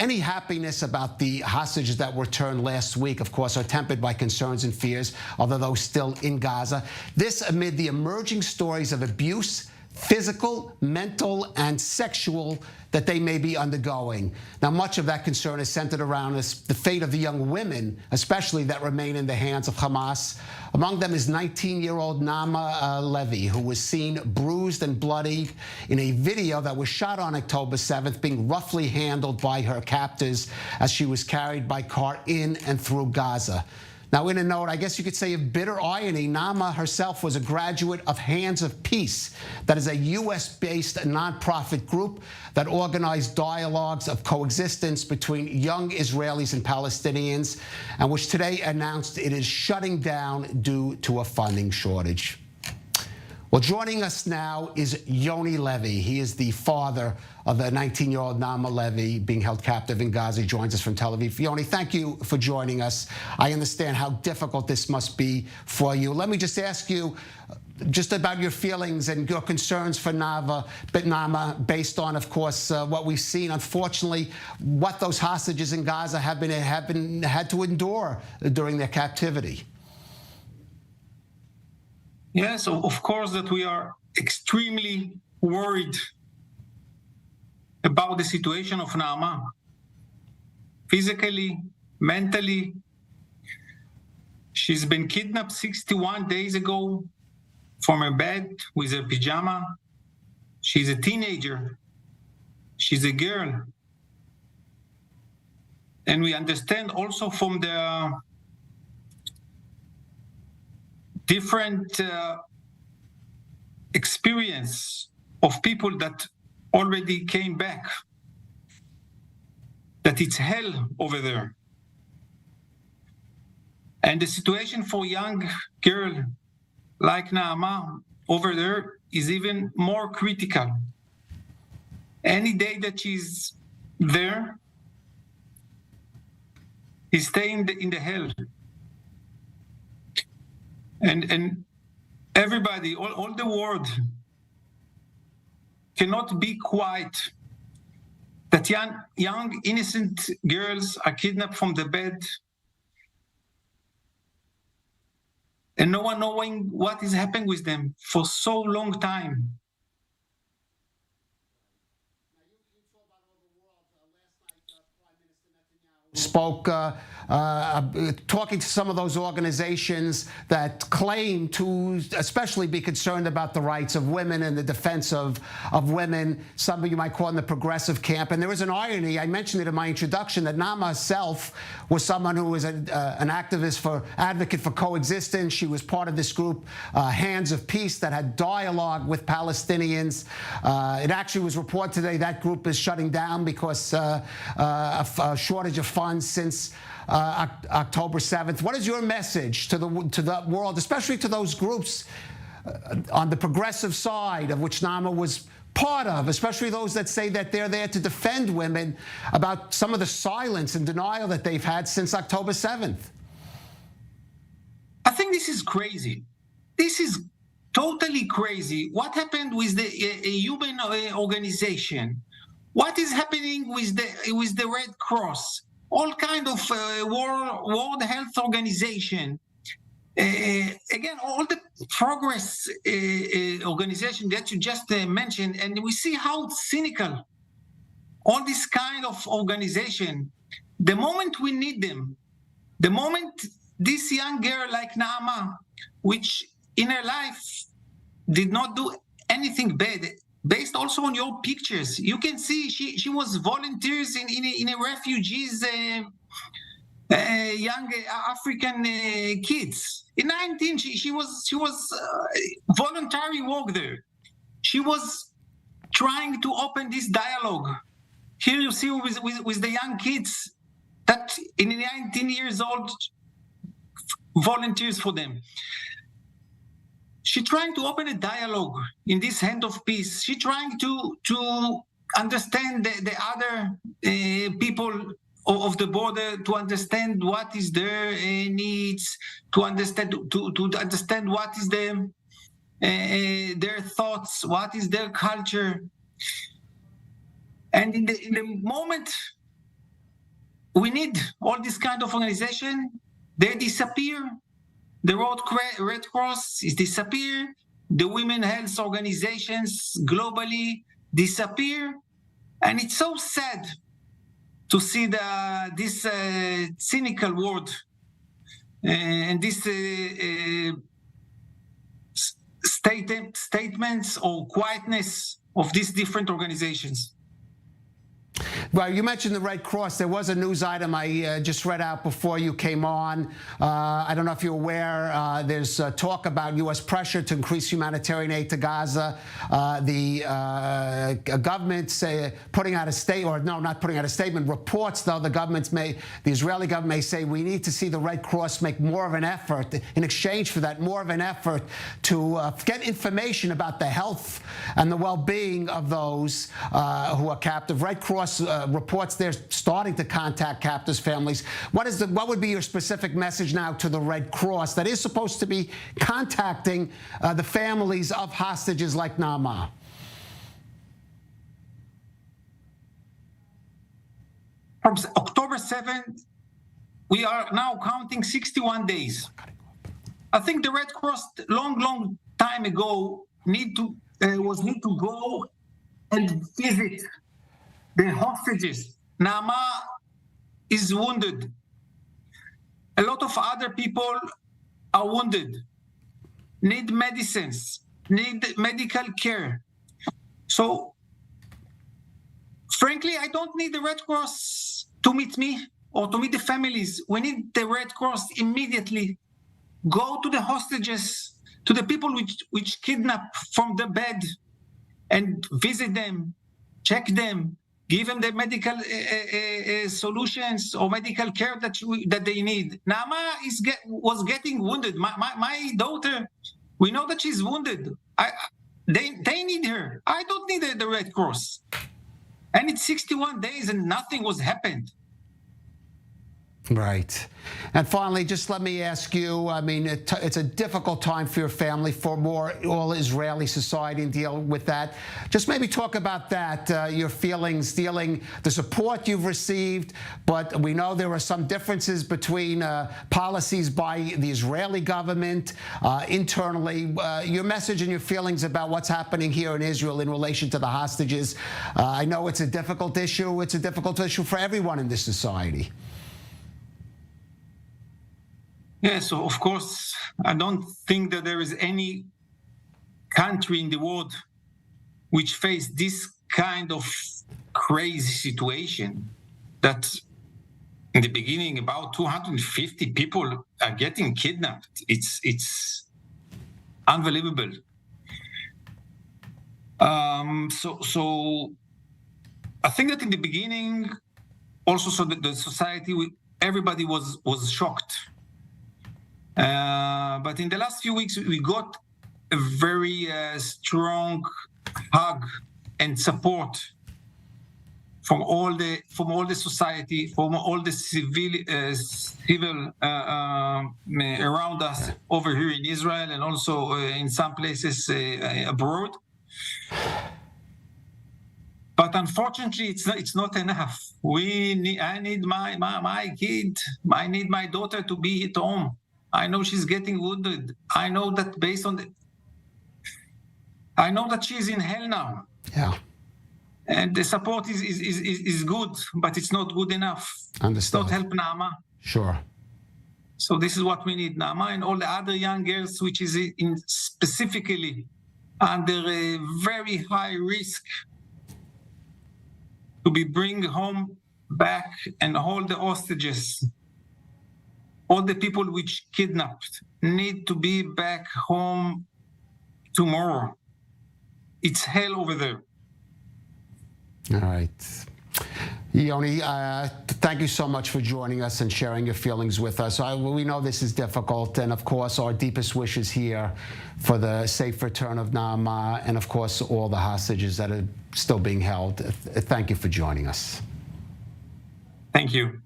any happiness about the hostages that were returned last week, of course, are tempered by concerns and fears, although those still in Gaza. This amid the emerging stories of abuse, physical, mental, and sexual, that they may be undergoing. Now, much of that concern is centered around the fate of the young women, especially that remain in the hands of Hamas. Among them is 19-year-old Naama Levy, who was seen bruised and bloodied in a video that was shot on October 7th, being roughly handled by her captors as she was carried by car in and through Gaza. Now, in a note, I guess you could say of bitter irony, Naama herself was a graduate of Hands of Peace. That is a U.S.-based nonprofit group that organized dialogues of coexistence between young Israelis and Palestinians, and which today announced it is shutting down due to a funding shortage. Well, joining us now is Yoni Levi. He is the father of the 19-year-old Naama Levy being held captive in Gaza. He joins us from Tel Aviv. Yoni, thank you for joining us. I understand how difficult this must be for you. Let me just ask you just about your feelings and your concerns for Naama, based on, of course, what we've seen. Unfortunately, what those hostages in Gaza have had to endure during their captivity. Yes, of course that we are extremely worried about the situation of Naama. Physically, mentally, she's been kidnapped 61 days ago from her bed with her pajama. She's a teenager. She's a girl. And we understand also from the different experience of people that already came back, that it's hell over there. And the situation for a young girl like Naama over there is even more critical. Any day that she's there, is staying in the hell. And everybody, all the world cannot be quiet that young innocent girls are kidnapped from the bed and no one knowing what is happening with them for so long time. Spoke talking to some of those organizations that claim to especially be concerned about the rights of women and the defense of women, some of you might call in the progressive camp. And there is an irony, I mentioned it in my introduction, that Naama herself was someone who was an advocate for coexistence. She was part of this group, Hands of Peace, that had dialogue with Palestinians. It actually was reported today that group is shutting down because of a shortage of funds since October 7th. What is your message to the world, especially to those groups on the progressive side of which Naama was part of, especially those that say that they're there to defend women, about some of the silence and denial that they've had since October 7th? I think this is crazy. This is totally crazy. What happened with the human organization? What is happening with the Red Cross? All kind of World Health Organization. Again, all the progress organization that you just mentioned, and we see how cynical all this kind of organization, the moment we need them, the moment this young girl like Naama, which in her life did not do anything bad, based also on your pictures, you can see she was volunteers in a refugees, young African kids. In 19, she was voluntary work there. She was trying to open this dialogue. Here you see with the young kids that in 19 years old volunteers for them. She's trying to open a dialogue in this Hand of Peace. She's trying to understand the other people of the border, to understand what is their needs, to understand what is their thoughts, what is their culture. And in the moment we need all this kind of organization. They disappear. The Red Cross is disappear. The women health organizations globally disappear. And it's so sad to see this cynical word and this statements or quietness of these different organizations. Well, you mentioned the Red Cross. There was a news item I just read out before you came on. I don't know if you're aware, there's talk about U.S. pressure to increase humanitarian aid to Gaza. The government's putting out a statement, or no, not putting out a statement, reports, though, the Israeli government may say we need to see the Red Cross make more of an effort, in exchange for that, more of an effort to get information about the health and the well-being of those who are captive. Red Cross reports they're starting to contact captives' families. What would be your specific message now to the Red Cross that is supposed to be contacting the families of hostages like Naama? From October 7th, we are now counting 61 days. I think the Red Cross, long time ago, need to go and visit the hostages. Naama is wounded. A lot of other people are wounded, need medicines, need medical care. So, frankly, I don't need the Red Cross to meet me or to meet the families. We need the Red Cross immediately. Go to the hostages, to the people which kidnap from the bed, and visit them, check them, give them the medical solutions or medical care that they need. Naama was getting wounded. My daughter, we know that she's wounded. They need her. I don't need the Red Cross. And it's 61 days and nothing was happened. Right. And finally, just let me ask you, I mean, it's a difficult time for your family, for all Israeli society, and deal with that. Just maybe talk about that, your feelings, the support you've received, but we know there are some differences between policies by the Israeli government internally. Your message and your feelings about what's happening here in Israel in relation to the hostages. I know it's a difficult issue. It's a difficult issue for everyone in this society. Yeah, so of course, I don't think that there is any country in the world which face this kind of crazy situation, that in the beginning about 250 people are getting kidnapped. It's unbelievable. So I think that in the beginning, also, so the society, everybody was shocked. But in the last few weeks, we got a very strong hug and support from all the society, from all the civil around us over here in Israel, and also in some places abroad. But unfortunately, it's not enough. I need my kid. I need my daughter to be at home. I know she's getting wounded. I know that I know that she's in hell now. Yeah. And the support is good, but it's not good enough. Understood. It's not help Naama. Sure. So this is what we need, Naama and all the other young girls, which is specifically under a very high risk to be bring home back, and all the hostages. All the people which kidnapped need to be back home tomorrow. It's hell over there. All right. Yoni, thank you so much for joining us and sharing your feelings with us. We know this is difficult, and of course, our deepest wishes here for the safe return of Naama, and of course, all the hostages that are still being held. Thank you for joining us. Thank you.